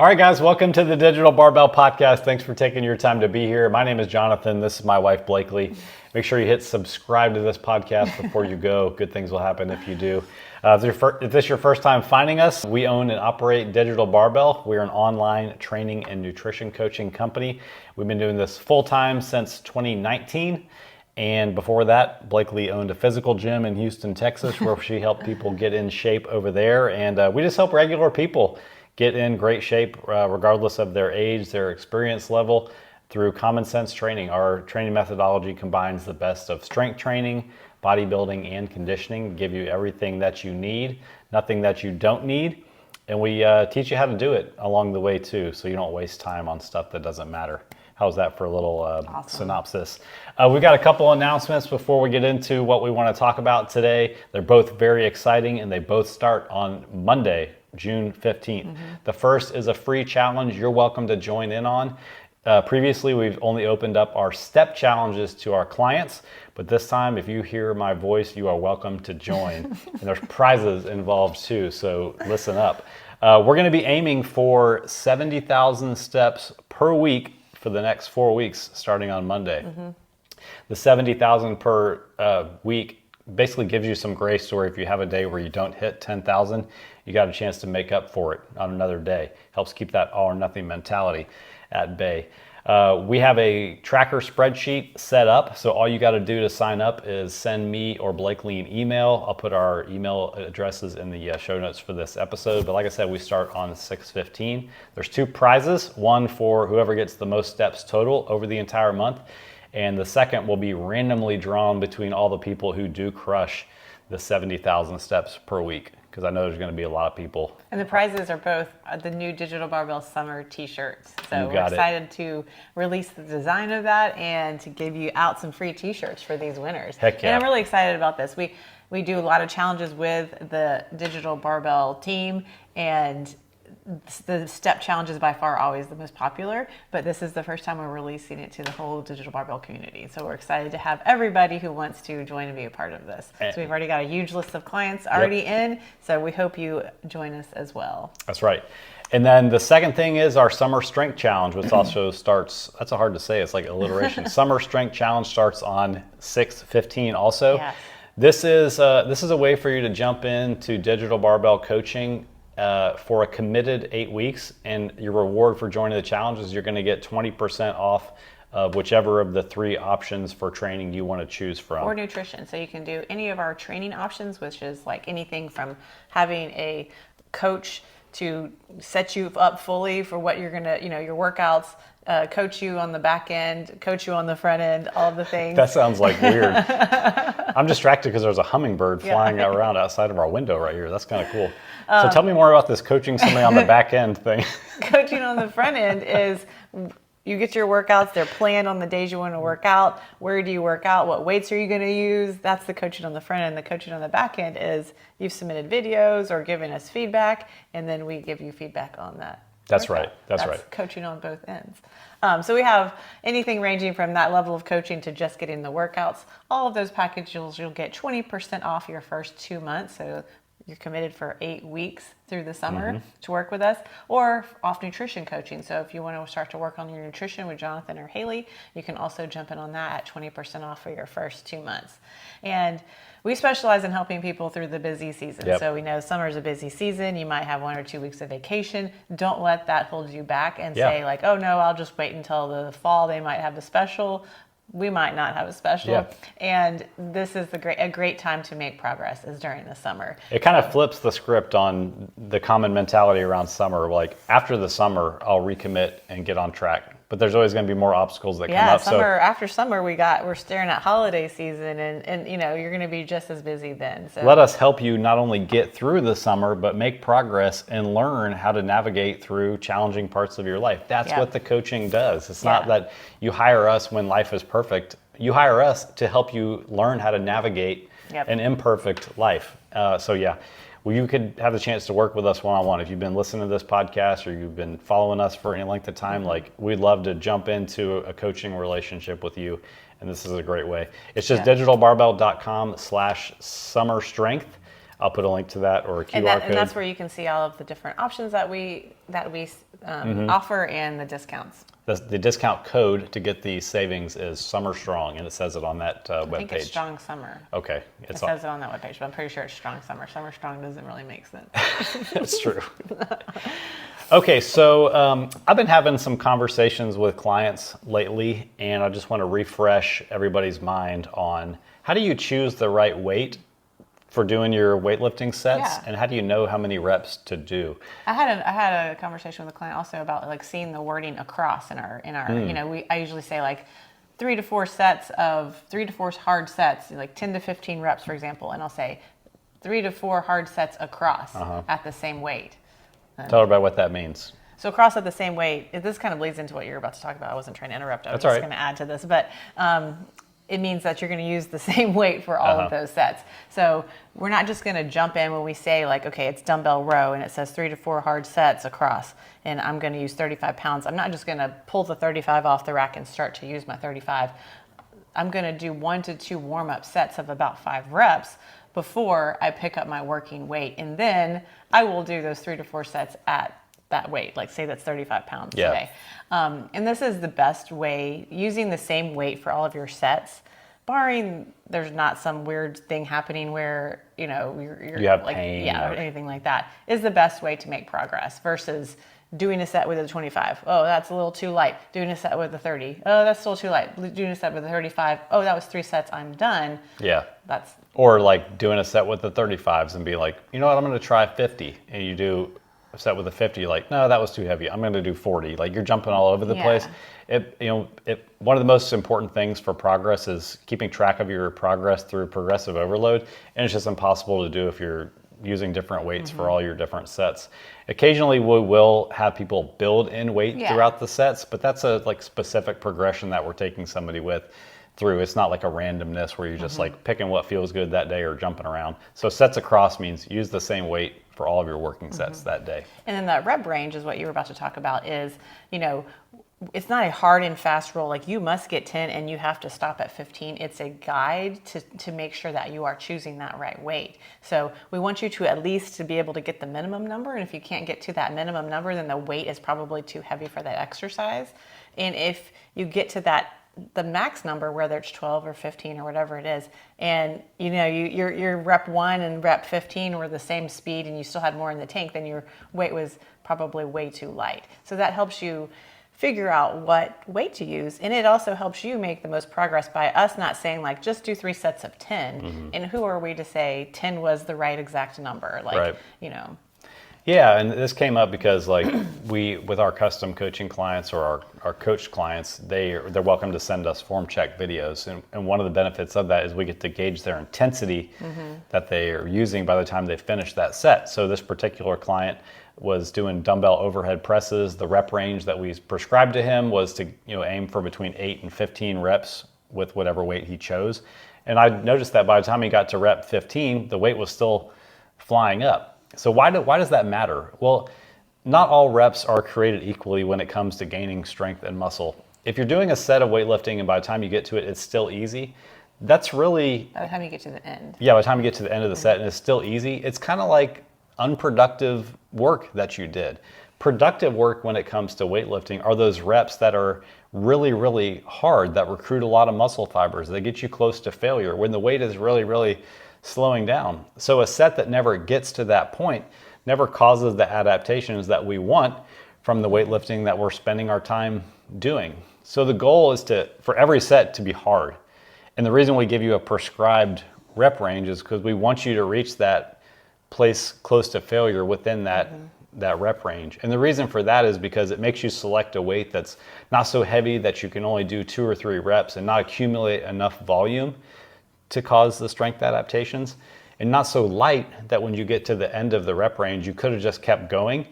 All right, guys, welcome to the Digital Barbell Podcast. Thanks for taking your time to be here. My name is Jonathan. This is my wife, Blakely. Make sure you hit subscribe to this podcast before you go. Good things will happen if you do. If this is your first time finding us, we own and operate Digital Barbell. We're an online training and nutrition coaching company. We've been doing this full-time since 2019. And before that, Blakely owned a physical gym in Houston, Texas, where she helped people get in shape over there. And we just help regular people get in great shape regardless of their age, their experience level, through common sense training. Our training methodology combines the best of strength training, bodybuilding, and conditioning, give you everything that you need, nothing that you don't need. And we teach you how to do it along the way too, so you don't waste time on stuff that doesn't matter. How's that for a little synopsis? We've got a couple announcements before we get into what we want to talk about today. They're both very exciting and they both start on Monday, June 15th. The first is a free challenge you're welcome to join in on. Previously, we've only opened up our step challenges to our clients, but this time, if you hear my voice, you are welcome to join. And there's prizes involved too, so listen up. We're going to be aiming for 70,000 steps per week for the next 4 weeks, starting on Monday. The 70,000 per week basically gives you some grace, or if you have a day where you don't hit 10,000, you got a chance to make up for it on another day. Helps keep that all or nothing mentality at bay. We have a tracker spreadsheet set up, so all you got to do to sign up is send me or Blakely an email. I'll put our email addresses in the show notes for this episode, but like I said, we start on 6/15. There's 2 prizes, one for whoever gets the most steps total over the entire month, and the second will be randomly drawn between all the people who do crush the 70,000 steps per week, because I know there's going to be a lot of people. And the prizes are both the new Digital Barbell Summer t-shirts. So we're got excited to release the design of that and to give you out some free t-shirts for these winners. Heck yeah. And I'm really excited about this. We do a lot of challenges with the Digital Barbell team, and the step challenge is by far always the most popular, but this is the first time we're releasing it to the whole Digital Barbell community. So we're excited to have everybody who wants to join and be a part of this. So we've already got a huge list of clients already in, so we hope you join us as well. That's right. And then the second thing is our Summer Strength Challenge, which also starts, that's hard to say, it's like alliteration. Summer Strength Challenge starts on 6/15 also. Yes. This is a way for you to jump into Digital Barbell coaching for a committed 8 weeks, and your reward for joining the challenge is you're going to get 20% off of whichever of the 3 options for training you want to choose from. Or nutrition. So you can do any of our training options, which is like anything from having a coach to set you up fully for what you're going to, your workouts, coach you on the back end, coach you on the front end, all of the things. That sounds like weird. I'm distracted because there's a hummingbird flying around outside of our window right here. That's kind of cool. So tell me more about this coaching somebody on the back end thing. Coaching on the front end is you get your workouts, they're planned on the days you want to work out. Where do you work out? What weights are you going to use? That's the coaching on the front end. The coaching on the back end is you've submitted videos or given us feedback, and then we give you feedback on that. That's workout. right. That's right. Coaching on both ends. So we have anything ranging from that level of coaching to just getting the workouts. All of those packages, you'll get 20% off your first 2 months. So you're committed for 8 weeks through the summer to work with us, or off nutrition coaching. So if you want to start to work on your nutrition with Jonathan or Haley, you can also jump in on that at 20% off for your first 2 months. And we specialize in helping people through the busy season. Yep. So we know summer is a busy season. You might have 1 or 2 weeks of vacation. Don't let that hold you back and say like, oh no, I'll just wait until the fall. They might have a special. We might not have a special. Yeah. And this is a great time to make progress is during the summer. It kind of flips the script on the common mentality around summer. Like after the summer, I'll recommit and get on track. But there's always going to be more obstacles that come up. After summer, we're staring at holiday season, and you're going to be just as busy then. So let us help you not only get through the summer, but make progress and learn how to navigate through challenging parts of your life. That's what the coaching does. It's not that you hire us when life is perfect. You hire us to help you learn how to navigate an imperfect life. Well, you could have the chance to work with us one-on-one. If you've been listening to this podcast or you've been following us for any length of time, we'd love to jump into a coaching relationship with you. And this is a great way. It's just digitalbarbell.com/summer strength. I'll put a link to that or a QR code. And that's where you can see all of the different options that we offer and the discounts. The discount code to get the savings is Summer Strong, and it says it on that webpage. I think it's Strong Summer. Okay. It says it on that webpage, but I'm pretty sure it's Strong Summer. Summer Strong doesn't really make sense. That's true. Okay, so I've been having some conversations with clients lately, and I just want to refresh everybody's mind on how do you choose the right weight for doing your weightlifting sets, and how do you know how many reps to do? I had a conversation with a client also about like seeing the wording across in our you know, I usually say like 3 to 4 hard sets, like 10 to 15 reps, for example, and I'll say 3 to 4 hard sets across at the same weight. Tell everybody what that means. So across at the same weight, this kind of leads into what you're about to talk about. I wasn't trying to interrupt. I was just going to add to this, but it means that you're going to use the same weight for all of those sets. So we're not just going to jump in when we say like, okay, it's dumbbell row and it says 3 to 4 hard sets across, and I'm going to use 35 pounds. I'm not just going to pull the 35 off the rack and start to use my 35. I'm going to do 1 to 2 warm-up sets of about 5 reps before I pick up my working weight. And then I will do those 3 to 4 sets at that weight, like say that's 35 pounds today. And this is the best way, using the same weight for all of your sets, barring there's not some weird thing happening where, you know, you have like, pain or anything like that, is the best way to make progress versus doing a set with a 25. Oh, that's a little too light. Doing a set with a 30. Oh, that's still too light. Doing a set with a 35. Oh, that was 3 sets. I'm done. Yeah. That's or like doing a set with the 35s and be like, you know what, I'm going to try 50. And you do a set with a 50, you're like, no, that was too heavy. I'm going to do 40. Like you're jumping all over the place. One of the most important things for progress is keeping track of your progress through progressive overload. And it's just impossible to do if you're using different weights for all your different sets. Occasionally we will have people build in weight throughout the sets, but that's a like specific progression that we're taking somebody through. It's not like a randomness where you're just like picking what feels good that day or jumping around. So sets across means use the same weight for all of your working sets that day. And then the rep range is what you were about to talk about is, you know, it's not a hard and fast rule. Like you must get 10 and you have to stop at 15. It's a guide to make sure that you are choosing that right weight. So we want you to at least to be able to get the minimum number. And if you can't get to that minimum number, then the weight is probably too heavy for that exercise. And if you get to the max number, whether it's 12 or 15 or whatever it is, and you know your rep 1 and rep 15 were the same speed and you still had more in the tank, then your weight was probably way too light. So that helps you figure out what weight to use, and it also helps you make the most progress by us not saying like just do 3 sets of 10. And who are we to say 10 was the right exact number? Like you know. Yeah, and this came up because like with our custom coaching clients or our coached clients, they're welcome to send us form check videos. And one of the benefits of that is we get to gauge their intensity that they are using by the time they finish that set. So this particular client was doing dumbbell overhead presses. The rep range that we prescribed to him was to aim for between 8 and 15 reps with whatever weight he chose. And I noticed that by the time he got to rep 15, the weight was still flying up. So why does that matter? Well, not all reps are created equally when it comes to gaining strength and muscle. If you're doing a set of weightlifting and by the time you get to it, it's still easy, that's really... By the time you get to the end. Yeah, by the time you get to the end of the set and it's still easy, it's kind of like unproductive work that you did. Productive work when it comes to weightlifting are those reps that are really, really hard, that recruit a lot of muscle fibers, that get you close to failure when the weight is really, really slowing down. So a set that never gets to that point never causes the adaptations that we want from the weightlifting that we're spending our time doing. So the goal is for every set to be hard. And the reason we give you a prescribed rep range is because we want you to reach that place close to failure within that rep range. And the reason for that is because it makes you select a weight that's not so heavy that you can only do 2 or 3 reps and not accumulate enough volume to cause the strength adaptations, and not so light that when you get to the end of the rep range, you could have just kept going,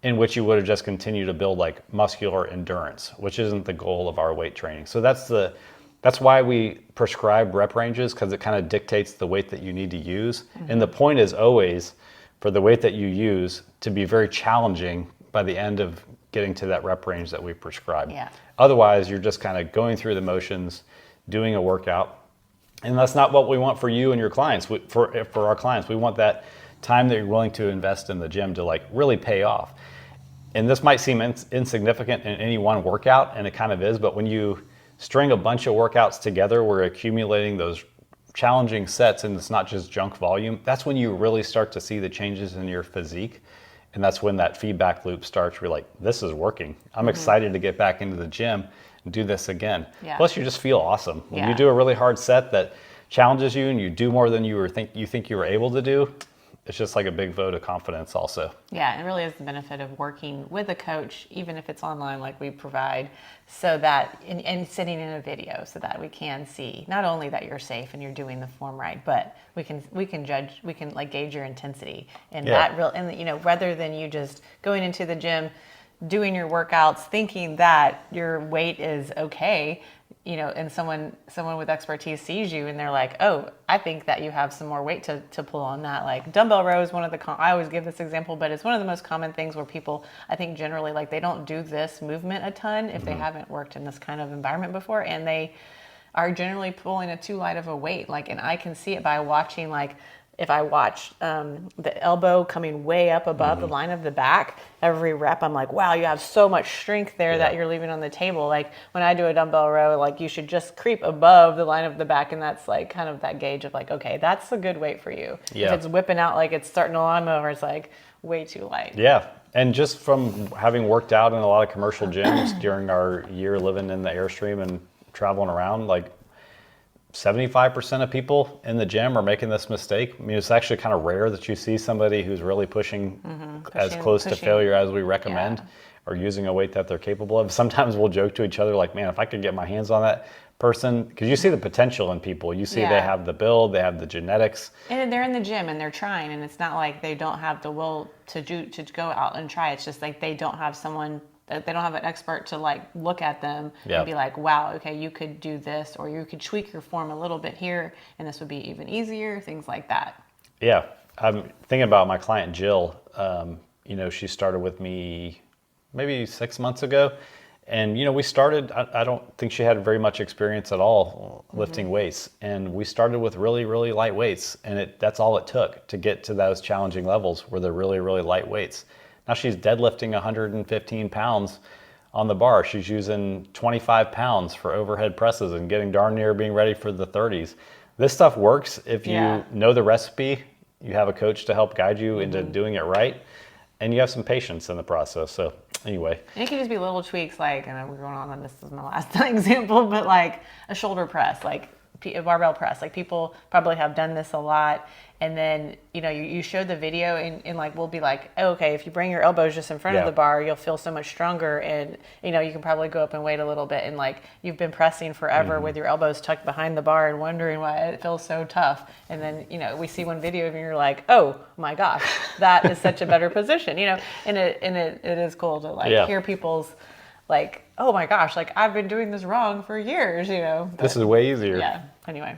in which you would have just continued to build like muscular endurance, which isn't the goal of our weight training. So that's why we prescribe rep ranges, because it kind of dictates the weight that you need to use. And the point is always for the weight that you use to be very challenging by the end of getting to that rep range that we prescribe. Yeah. Otherwise, you're just kind of going through the motions, doing a workout, And that's not what we want for you and your clients. For our clients, we want that time that you're willing to invest in the gym to like really pay off. And this might seem insignificant in any one workout, and it kind of is, but when you string a bunch of workouts together, we're accumulating those challenging sets, and it's not just junk volume. That's when you really start to see the changes in your physique. And that's when that feedback loop starts. We're like, this is working. I'm excited to get back into the gym and do this again. Yeah. Plus, you just feel awesome. When Yeah. you do a really hard set that challenges you and you do more than you think you were able to do, it's just like a big vote of confidence also. Yeah, it really is the benefit of working with a coach, even if it's online like we provide, so that, and sitting in a video so that we can see not only that you're safe and you're doing the form right, but we can judge, we can like gauge your intensity and rather than you just going into the gym, doing your workouts, thinking that your weight is okay, and someone with expertise sees you and they're like, oh, I think that you have some more weight to pull on that. Like dumbbell row is one of the, I always give this example, but it's one of the most common things where people, I think generally like they don't do this movement a ton if they haven't worked in this kind of environment before, and they are generally pulling a too light of a weight. Like, and I can see it by watching, like, if I watch the elbow coming way up above the line of the back, every rep, I'm like, wow, you have so much strength there that you're leaving on the table. Like when I do a dumbbell row, like you should just creep above the line of the back. And that's like kind of that gauge of like, okay, that's a good weight for you. Yeah. If it's whipping out like it's starting a lawnmower, it's like way too light. Yeah. And just from having worked out in a lot of commercial gyms during our year living in the Airstream and traveling around, like 75% of people in the gym are making this mistake. I mean, it's actually kind of rare that you see somebody who's really pushing as close to failure as we recommend, or using a weight that they're capable of. Sometimes we'll joke to each other like, man, if I could get my hands on that person, because you see the potential in people. You see they have the build, they have the genetics. And they're in the gym and they're trying, and it's not like they don't have the will to go out and try. It's just like they don't have someone, they don't have an expert to like look at them and be like, wow, okay, you could do this, or you could tweak your form a little bit here and this would be even easier, things like that. Yeah. I'm thinking about my client, Jill. She started with me maybe 6 months ago. And, we started, I don't think she had very much experience at all lifting weights. And we started with really, really light weights. And that's all it took to get to those challenging levels where they're really, really light weights. Now she's deadlifting 115 pounds on the bar. She's using 25 pounds for overhead presses and getting darn near being ready for the 30s. This stuff works if you know the recipe, you have a coach to help guide you into doing it right, and you have some patience in the process. So anyway. And it can just be little tweaks, like, and we're going on, this is my last example, but like a shoulder press, like a barbell press. Like people probably have done this a lot. And then, you show the video and like, we'll be like, oh, okay, if you bring your elbows just in front of the bar, you'll feel so much stronger. And, you can probably go up and weight a little bit. And like, you've been pressing forever with your elbows tucked behind the bar and wondering why it feels so tough. And then, we see one video of you and you're like, oh my gosh, that is such a better position, and it is cool to like hear people's like, oh my gosh, like I've been doing this wrong for years, But, this is way easier. Yeah. Anyway.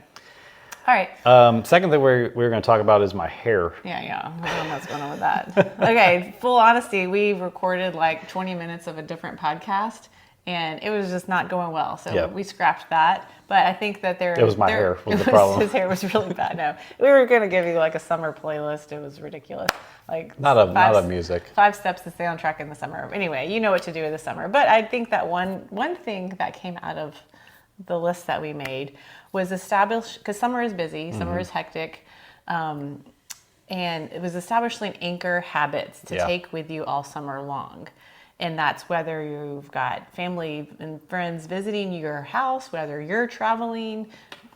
All right. Second thing we're going to talk about is my hair. Yeah. I don't know what's going on with that. Okay. Full honesty, we recorded like 20 minutes of a different podcast, and it was just not going well. So we scrapped that. But I think that it was my hair was the problem. His hair was really bad. No, we were going to give you like a summer playlist. It was ridiculous. Like not a music. 5 steps to stay on track in the summer. Anyway, you know what to do in the summer. But I think that one thing that came out of the list that we made was established, because summer is busy, summer is hectic, and it was establishing anchor habits to take with you all summer long. And that's whether you've got family and friends visiting your house, whether you're traveling,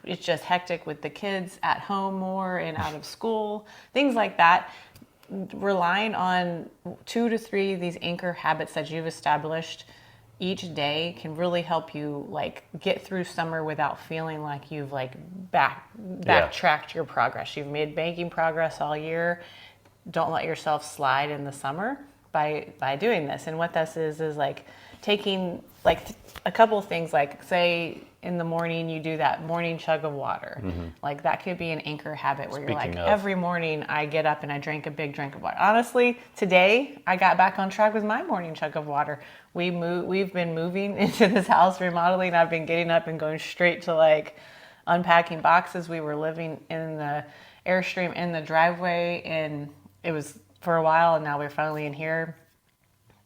it's just hectic with the kids at home more and out of school, things like that. Relying on 2 to 3 of these anchor habits that you've established each day can really help you like get through summer without feeling like you've like backtracked your progress. You've made making progress all year. Don't let yourself slide in the summer by doing this. And what this is like taking like a couple of things, like say in the morning you do that morning chug of water. Like that could be an anchor habit where you're like, every morning I get up and I drink a big drink of water. Honestly, today I got back on track with my morning chug of water. We've been moving into this house, remodeling. I've been getting up and going straight to like unpacking boxes. We were living in the Airstream in the driveway, and it was for a while, and now we're finally in here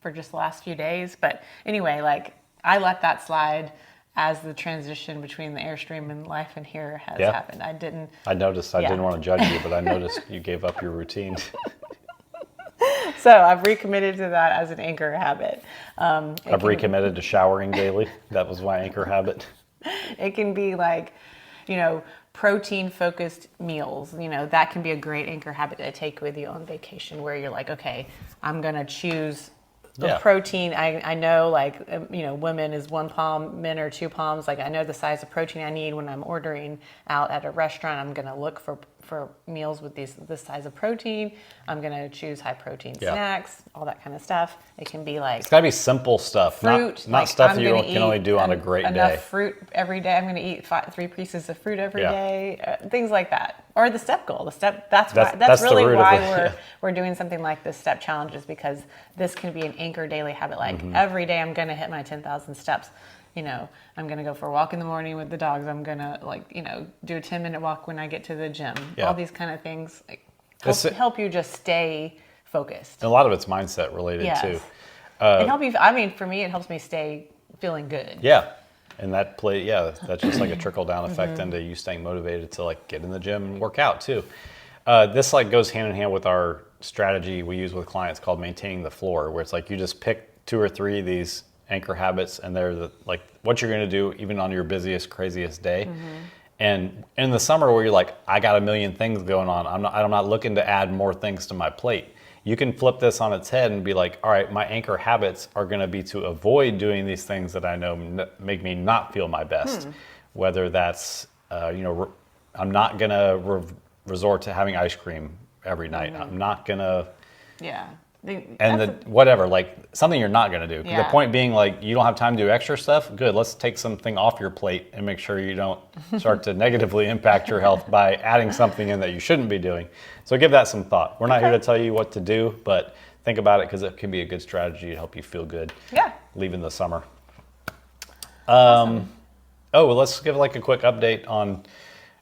for just the last few days. But anyway, like I let that slide as the transition between the Airstream and life in here has happened. I noticed. I didn't want to judge you, but I noticed you gave up your routine. So I've recommitted to that as an anchor habit. I've recommitted to showering daily. That was my anchor habit. It can be like, protein focused meals. That can be a great anchor habit to take with you on vacation, where you're like, okay, I'm going to choose the protein. I know, like, women is 1 palm, men are 2 palms. Like, I know the size of protein I need when I'm ordering out at a restaurant. I'm going to look for meals with this size of protein. I'm going to choose high protein snacks, all that kind of stuff. It can be like, it's got to be simple stuff, fruit, not stuff that you can only do on a great day. Enough fruit every day. I'm going to eat 3 pieces of fruit every day. Things like that. Or the step goal. That's really why we're doing something like this step challenge, is because this can be an anchor daily habit. Like every day I'm going to hit my 10,000 steps. I'm going to go for a walk in the morning with the dogs. I'm going to do a 10-minute walk when I get to the gym. All these kind of things help you just stay focused. And a lot of it's mindset related too. For me, it helps me stay feeling good. Yeah. And that's just like a trickle down effect into you staying motivated to like get in the gym and work out too. This like goes hand in hand with our strategy we use with clients called maintaining the floor, where it's like you just pick 2 or 3 of these anchor habits, and they're like what you're going to do even on your busiest, craziest day. And in the summer where you're like, I got a million things going on, I'm not looking to add more things to my plate. You can flip this on its head and be like, all right, my anchor habits are going to be to avoid doing these things that I know make me not feel my best. Whether that's, I'm not going to resort to having ice cream every night. I'm not going to. Yeah. Whatever, like something you're not going to do. Yeah. The point being, like, you don't have time to do extra stuff. Good. Let's take something off your plate and make sure you don't start to negatively impact your health by adding something in that you shouldn't be doing. So give that some thought. We're not here to tell you what to do, but think about it, because it can be a good strategy to help you feel good. Yeah. Leaving the summer. Awesome. Let's give like a quick update on.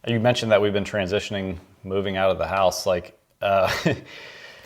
You mentioned that we've been transitioning, moving out of the house,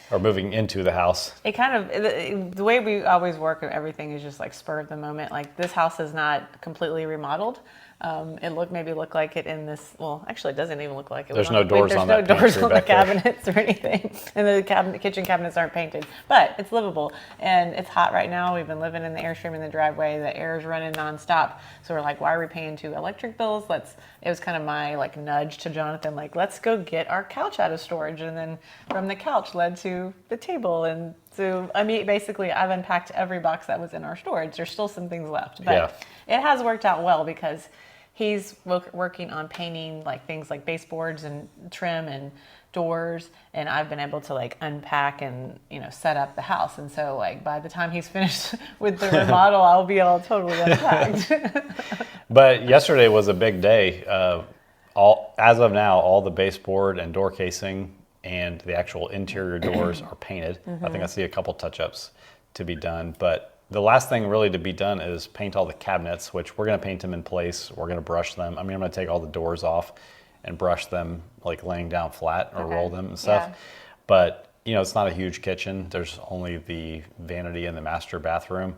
or moving into the house. It kind of, the way we always work, everything is just like spur of the moment. Like, this house is not completely remodeled. It maybe look like it in this. Well, actually, it doesn't even look like it. There's no doors on that. There's no doors on the cabinets or anything, and the kitchen cabinets aren't painted. But it's livable, and it's hot right now. We've been living in the Airstream in the driveway. The air is running nonstop. So we're like, why are we paying 2 electric bills? It was kind of my like nudge to Jonathan, like, let's go get our couch out of storage, and then from the couch led to the table. And so, basically, I've unpacked every box that was in our storage. There's still some things left, but it has worked out well, because he's working on painting like things like baseboards and trim and doors, and I've been able to like unpack and set up the house. And so, like, by the time he's finished with the remodel, I'll be all totally unpacked. But yesterday was a big day. As of now, all the baseboard and door casing and the actual interior doors are painted. I think I see a couple touch-ups to be done, but the last thing really to be done is paint all the cabinets, which we're going to paint them in place. We're going to brush them. I'm going to take all the doors off and brush them, like laying down flat or roll them and stuff. Yeah. But, it's not a huge kitchen. There's only the vanity in the master bathroom.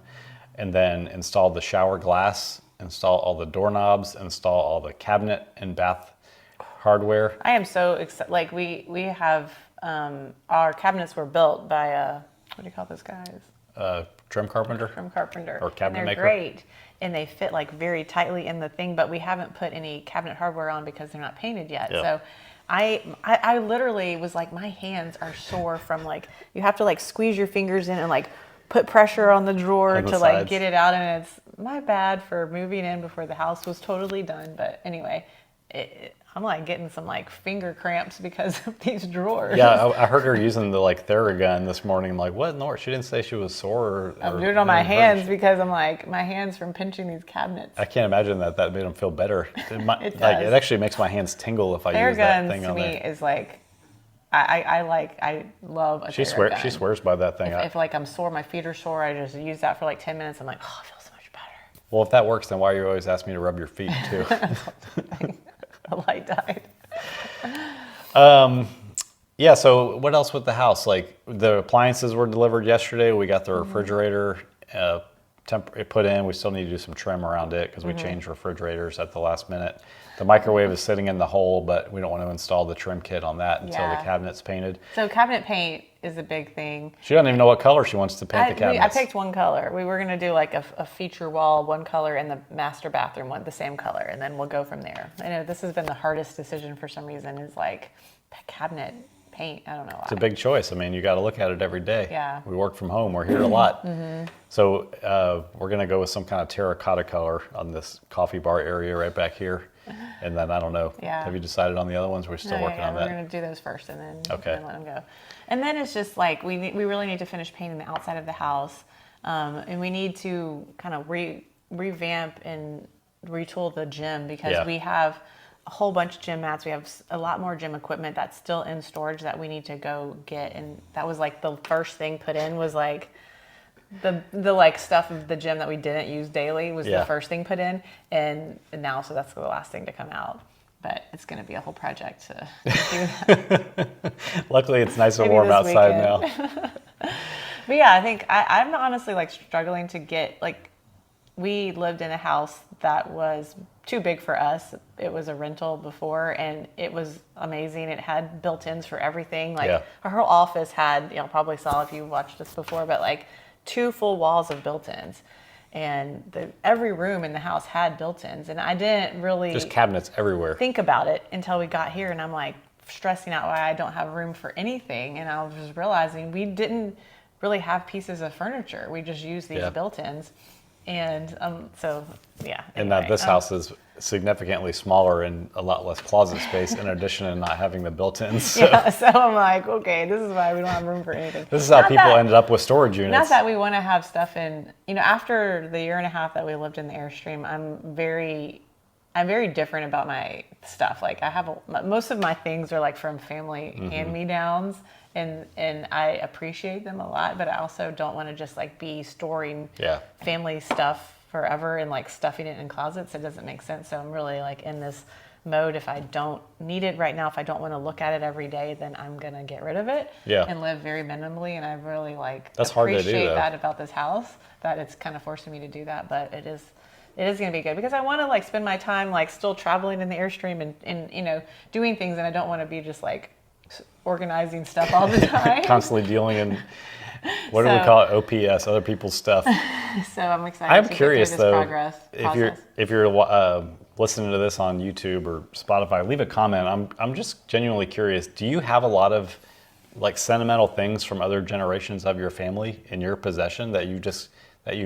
And then install the shower glass, install all the doorknobs, install all the cabinet and bath hardware. I am so excited. Like, we have, our cabinets were built by what do you call those guys? Trim carpenter or cabinet maker. They're great, and they fit like very tightly in the thing, but we haven't put any cabinet hardware on because they're not painted yet. So I literally was like, my hands are sore from like, you have to like squeeze your fingers in and like put pressure on the drawer to like get it out, and it's my bad for moving in before the house was totally done. But anyway, I'm like getting some like finger cramps because of these drawers. Yeah, I heard her using the like Theragun this morning. I'm like, what? No, she didn't say she was sore. I'm doing it on my hands because I'm like, my hands from pinching these cabinets. I can't imagine that made them feel better. It does. Like, it actually makes my hands tingle if I use that thing on there. Theragun to me is like, I love a Theragun. She swears by that thing. If like I'm sore, my feet are sore, I just use that for like 10 minutes. I'm like, oh, it feels so much better. Well, if that works, then why are you always asking me to rub your feet too? the light died. Yeah, so what else with the house? Like the appliances were delivered yesterday. We got the refrigerator put in. We still need to do some trim around it because we changed refrigerators at the last minute. The microwave is sitting in the hole, but we don't want to install the trim kit on that until the cabinet's painted. So cabinet paint is a big thing. She doesn't even know what color she wants to paint the cabinets. I picked one color. We were going to do like a feature wall, one color, and the master bathroom one, the same color, and then we'll go from there. I know this has been the hardest decision for some reason is like cabinet paint. I don't know why. It's a big choice. I mean, you got to look at it every day. Yeah. We work from home. We're here a lot. So we're going to go with some kind of terracotta color on this coffee bar area right back here. And then I don't know. Yeah. Have you decided on the other ones? We're still working on that. We're going to do those first and then, Okay. and let them go. And then it's just like we really need to finish painting the outside of the house. And we need to kind of revamp and retool the gym because we have a whole bunch of gym mats. We have a lot more gym equipment that's still in storage that we need to go get. And that was like the first thing put in was like the like stuff of the gym that we didn't use daily was the first thing put in. And now, so that's the last thing to come out. But it's going to be a whole project to do that. Luckily, it's nice and warm outside now. But yeah, I think I'm honestly like struggling to get like, we lived in a house that was too big for us. It was a rental before and it was amazing. It had built-ins for everything. Like our whole office had, probably saw if you watched this before, but like 2 full walls of built-ins. And every room in the house had built-ins. And I didn't really just cabinets everywhere. Think about it until we got here. And I'm like stressing out why I don't have room for anything. And I was just realizing we didn't really have pieces of furniture. We just used these built-ins. And so, yeah. And that this house is significantly smaller and a lot less closet space in addition to not having the built-ins. So. Yeah, so I'm like, okay, this is why we don't have room for anything. This is how people ended up with storage units. Not that we want to have stuff in, after the year and a half that we lived in the Airstream, I'm very different about my stuff. Like I have most of my things are like from family hand-me-downs. And I appreciate them a lot, but I also don't want to just like be storing family stuff forever and like stuffing it in closets. It doesn't make sense. So I'm really like in this mode. If I don't need it right now, if I don't want to look at it every day, then I'm going to get rid of it and live very minimally. And I really That's hard to do, appreciate that about this house, that it's kind of forcing me to do that. But it is going to be good because I want to like spend my time like still traveling in the Airstream and doing things. And I don't want to be just like organizing stuff all the time. Constantly dealing in, what do we call it? OPS, other people's stuff. So I'm excited I'm to curious get through this though, if you're listening to this on YouTube or Spotify, leave a comment. I'm just genuinely curious. Do you have a lot of like sentimental things from other generations of your family in your possession that you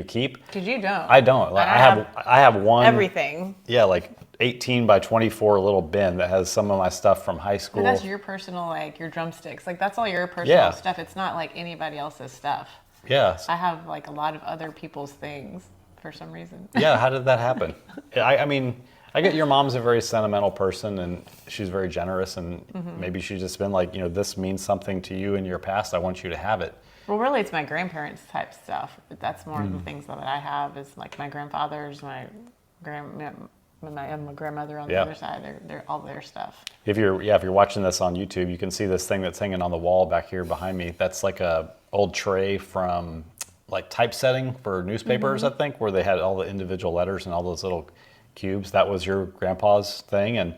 keep? Because you don't. I don't. Like, I have one. Everything. Yeah, like 18 by 24 little bin that has some of my stuff from high school. But that's your personal, like your drumsticks. Like that's all your personal stuff. It's not like anybody else's stuff. Yeah. I have like a lot of other people's things for some reason. Yeah, how did that happen? I mean, I get your mom's a very sentimental person and she's very generous and maybe she's just been like, this means something to you in your past. I want you to have it. Well, really, it's my grandparents' type stuff. But that's more of the things that I have is like my grandfather's, my grandmother on the other side. They're all their stuff. If you're watching this on YouTube, you can see this thing that's hanging on the wall back here behind me. That's like a old tray from like typesetting for newspapers, I think, where they had all the individual letters and all those little cubes. That was your grandpa's thing, and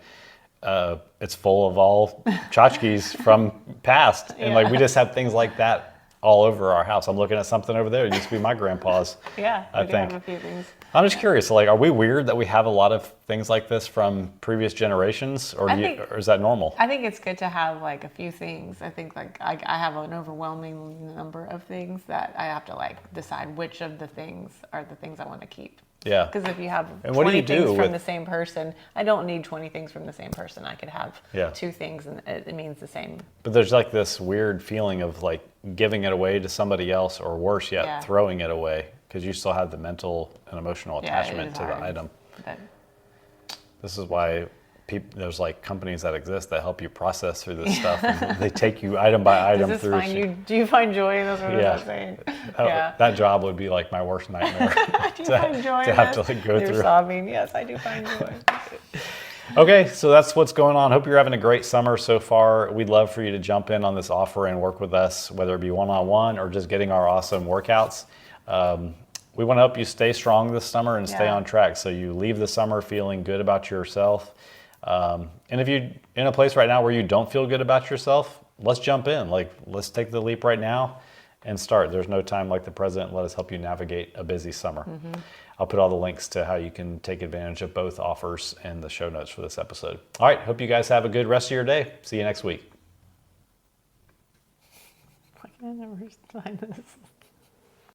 it's full of all tchotchkes from past, and like we just have things like that all over our house. I'm looking at something over there. It used to be my grandpa's. I think. Have a few things. I'm just curious, like, are we weird that we have a lot of things like this from previous generations, or or is that normal? I think it's good to have like a few things. I think like I have an overwhelming number of things that I have to like decide which of the things are the things I want to keep. Yeah. Because if you have and 20 things from the same person, I don't need 20 things from the same person. I could have 2 things and it means the same. But there's like this weird feeling of like giving it away to somebody else, or worse yet, throwing it away, because you still have the mental and emotional attachment to the item. But this is why there's like companies that exist that help you process through this stuff. And they take you item by item through. Do you find joy in this? What I'm saying? That job would be like my worst nightmare. Do you find joy to have to like go You're through. Sobbing. Yes, I do find joy. Okay, so that's what's going on. Hope you're having a great summer so far. We'd love for you to jump in on this offer and work with us, whether it be one-on-one or just getting our awesome workouts. We want to help you stay strong this summer and stay Yeah. on track so you leave the summer feeling good about yourself. And if you're in a place right now where you don't feel good about yourself, let's jump in. Like, let's take the leap right now and start. There's no time like the present. Let us help you navigate a busy summer. I'll put all the links to how you can take advantage of both offers in the show notes for this episode. All right, hope you guys have a good rest of your day. See you next week. I can never find this.